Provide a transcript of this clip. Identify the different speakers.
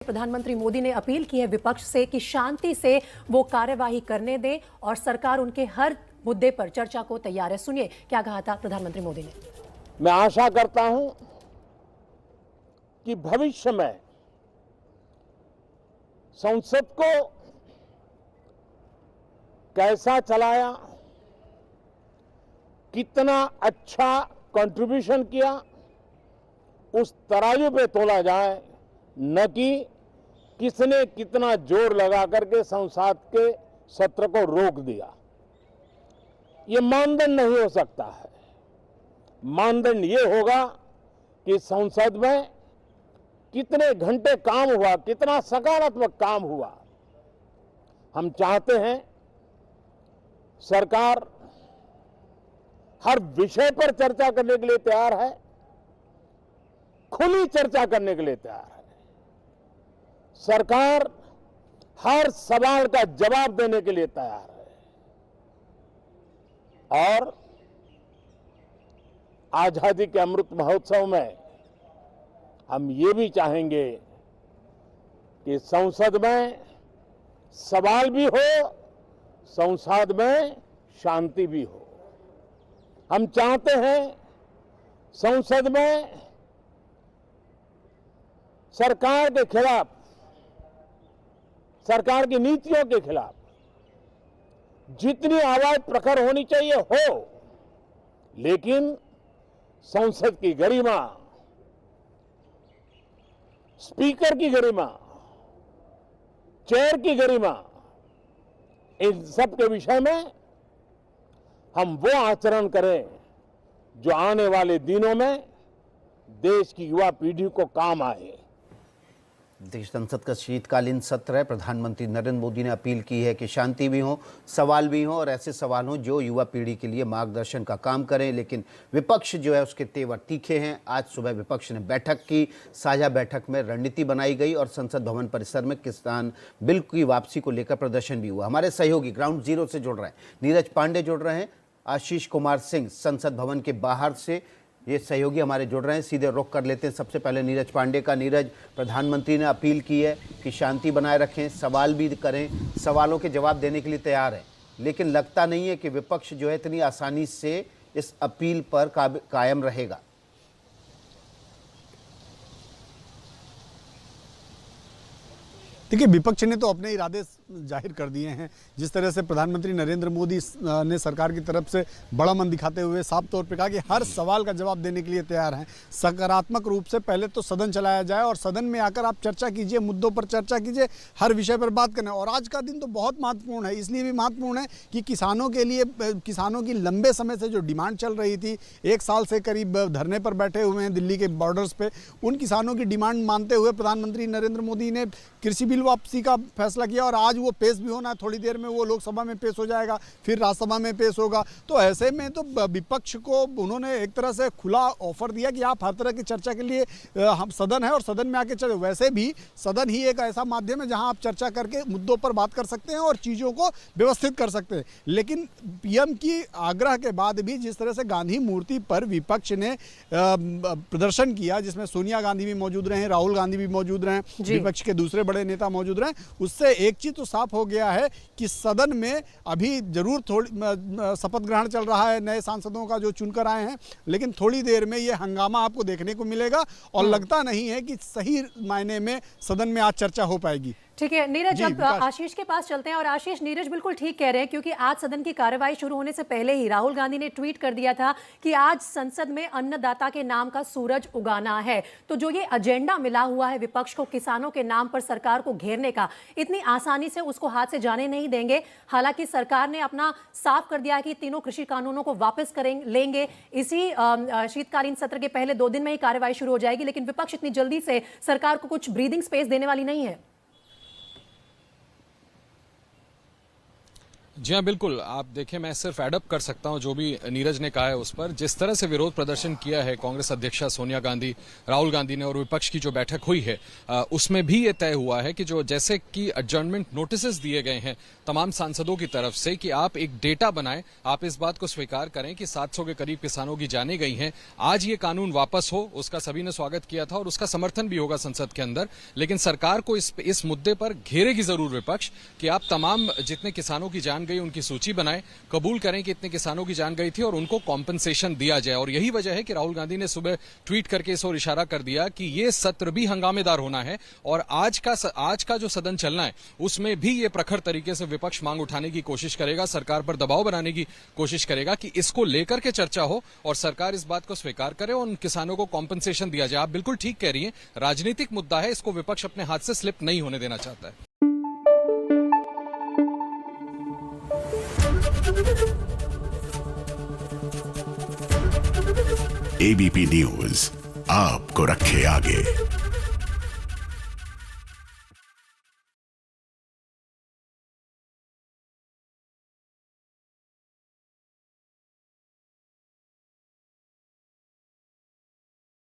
Speaker 1: प्रधानमंत्री मोदी ने अपील की है विपक्ष से कि शांति से वो कार्यवाही करने दें और सरकार उनके हर मुद्दे पर चर्चा को तैयार है। सुनिए क्या कहा था प्रधानमंत्री मोदी ने।
Speaker 2: मैं आशा करता हूं कि भविष्य में संसद को कैसा चलाया, कितना अच्छा कंट्रीब्यूशन किया, उस तराजू पे तोला जाए, न कि किसने कितना जोर लगा करके संसद के सत्र को रोक दिया। ये मानदंड नहीं हो सकता है। मानदंड ये होगा कि संसद में कितने घंटे काम हुआ, कितना सकारात्मक काम हुआ। हम चाहते हैं सरकार हर विषय पर चर्चा करने के लिए तैयार है, खुली चर्चा करने के लिए तैयार है। सरकार हर सवाल का जवाब देने के लिए तैयार है और आजादी के अमृत महोत्सव में हम ये भी चाहेंगे कि संसद में सवाल भी हो, संसद में शांति भी हो। हम चाहते हैं संसद में सरकार के खिलाफ, सरकार की नीतियों के खिलाफ जितनी आवाज प्रखर होनी चाहिए हो, लेकिन संसद की गरिमा, स्पीकर की गरिमा, चेयर की गरिमा, इन सब के विषय में हम वो आचरण करें जो आने वाले दिनों में देश की युवा पीढ़ी को काम आए।
Speaker 3: देश संसद का शीतकालीन सत्र है। प्रधानमंत्री नरेंद्र मोदी ने अपील की है कि शांति भी हो, सवाल भी हो और ऐसे सवाल हो जो युवा पीढ़ी के लिए मार्गदर्शन का काम करें। लेकिन विपक्ष जो है उसके तेवर तीखे हैं। आज सुबह विपक्ष ने बैठक की। साझा बैठक में रणनीति बनाई गई और संसद भवन परिसर में किसान बिल की वापसी को लेकर प्रदर्शन भी हुआ। हमारे सहयोगी ग्राउंड जीरो से जुड़ रहे हैं, नीरज पांडे जुड़ रहे हैं, आशीष कुमार सिंह संसद भवन के बाहर से ये सहयोगी हमारे जुड़ रहे हैं। सीधे रुख कर लेते हैं सबसे पहले नीरज पांडे का। नीरज, प्रधानमंत्री ने अपील की है कि शांति बनाए रखें, सवाल भी करें, सवालों के जवाब देने के लिए तैयार है, लेकिन लगता नहीं है कि विपक्ष जो है इतनी आसानी से इस अपील पर कायम रहेगा।
Speaker 4: देखिए, विपक्ष ने तो अपने इरादे जाहिर कर दिए हैं। जिस तरह से प्रधानमंत्री नरेंद्र मोदी ने सरकार की तरफ से बड़ा मन दिखाते हुए साफ तौर पे कहा कि हर सवाल का जवाब देने के लिए तैयार हैं। सकारात्मक रूप से पहले तो सदन चलाया जाए और सदन में आकर आप चर्चा कीजिए, मुद्दों पर चर्चा कीजिए, हर विषय पर बात करें। और आज का दिन तो बहुत महत्वपूर्ण है, इसलिए भी महत्वपूर्ण है कि किसानों के लिए, किसानों की लंबे समय से जो डिमांड चल रही थी, 1 साल से करीब धरने पर बैठे हुए हैं दिल्ली के बॉर्डर्स पे, उन किसानों की डिमांड मानते हुए प्रधानमंत्री नरेंद्र मोदी ने कृषि बिल वापसी का फैसला किया और आज वो पेश भी होना है। थोड़ी देर में वो लोकसभा में पेश हो जाएगा, फिर राज्यसभा में पेश होगा। तो ऐसे में तो विपक्ष को उन्होंने एक तरह से खुला ऑफर दिया कि आप हर तरह की चर्चा के लिए, हम सदन है और सदन में आके चर्चा। वैसे भी सदन ही एक ऐसा माध्यम है जहां आप चर्चा करके मुद्दों पर बात कर सकते हैं और चीज़ों को व्यवस्थित कर सकते हैं। लेकिन पीएम की आग्रह के बाद भी जिस तरह से गांधी मूर्ति पर विपक्ष ने प्रदर्शन किया, जिसमें सोनिया गांधी भी मौजूद रहे, राहुल गांधी भी मौजूद रहे, विपक्ष के दूसरे बड़े नेता मौजूद रहे, उससे एक चीज तो साफ हो गया है कि सदन में अभी जरूर थोड़ी शपथ ग्रहण चल रहा है नए सांसदों का जो चुनकर आए हैं, लेकिन थोड़ी देर में ये हंगामा आपको देखने को मिलेगा और लगता नहीं है कि सही मायने में सदन में आज चर्चा हो पाएगी।
Speaker 1: ठीक है नीरज, अब आशीष के पास चलते हैं। और आशीष, नीरज बिल्कुल ठीक कह रहे हैं, क्योंकि आज सदन की कार्यवाही शुरू होने से पहले ही राहुल गांधी ने ट्वीट कर दिया था कि आज संसद में अन्नदाता के नाम का सूरज उगाना है। तो जो ये एजेंडा मिला हुआ है विपक्ष को किसानों के नाम पर सरकार को घेरने का, इतनी आसानी से उसको हाथ से जाने नहीं देंगे। हालांकि सरकार ने अपना साफ कर दिया है कि तीनों कृषि कानूनों को वापस लेंगे। इसी शीतकालीन सत्र के पहले 2 दिन में ही कार्यवाही शुरू हो जाएगी, लेकिन विपक्ष इतनी जल्दी से सरकार को कुछ ब्रीदिंग स्पेस देने वाली नहीं है।
Speaker 5: जी हाँ, बिल्कुल। आप देखिए, मैं सिर्फ एडअप कर सकता हूं जो भी नीरज ने कहा है उस पर। जिस तरह से विरोध प्रदर्शन किया है कांग्रेस अध्यक्षा सोनिया गांधी, राहुल गांधी ने, और विपक्ष की जो बैठक हुई है उसमें भी ये तय हुआ है कि जो जैसे कि एडजर्नमेंट नोटिसेस दिए गए हैं तमाम सांसदों की तरफ से कि आप एक डेटा बनाएं, आप इस बात को स्वीकार करें कि 700 के करीब किसानों की जानें गई हैं। आज ये कानून वापस हो, उसका सभी ने स्वागत किया था और उसका समर्थन भी होगा संसद के अंदर। लेकिन सरकार को इस मुद्दे पर घेरेगी जरूर विपक्ष कि आप तमाम जितने किसानों की जान गई उनकी सूची बनाएं, कबूल करें कि इतने किसानों की जान गई थी और उनको कॉम्पनसेशन दिया जाए। और यही वजह है कि राहुल गांधी ने सुबह ट्वीट करके इस ओर इशारा कर दिया कि ये सत्र भी हंगामेदार होना है और आज का जो सदन चलना है उसमें भी ये प्रखर तरीके से विपक्ष मांग उठाने की कोशिश करेगा, सरकार पर दबाव बनाने की कोशिश करेगा कि इसको लेकर के चर्चा हो और सरकार इस बात को स्वीकार करे और उन किसानों को कॉम्पनसेशन दिया जाए। आप बिल्कुल ठीक कह रही हैं, राजनीतिक मुद्दा है, इसको विपक्ष अपने हाथ से स्लिप नहीं होने देना चाहता है।
Speaker 6: एबीपी न्यूज आपको रखे आगे।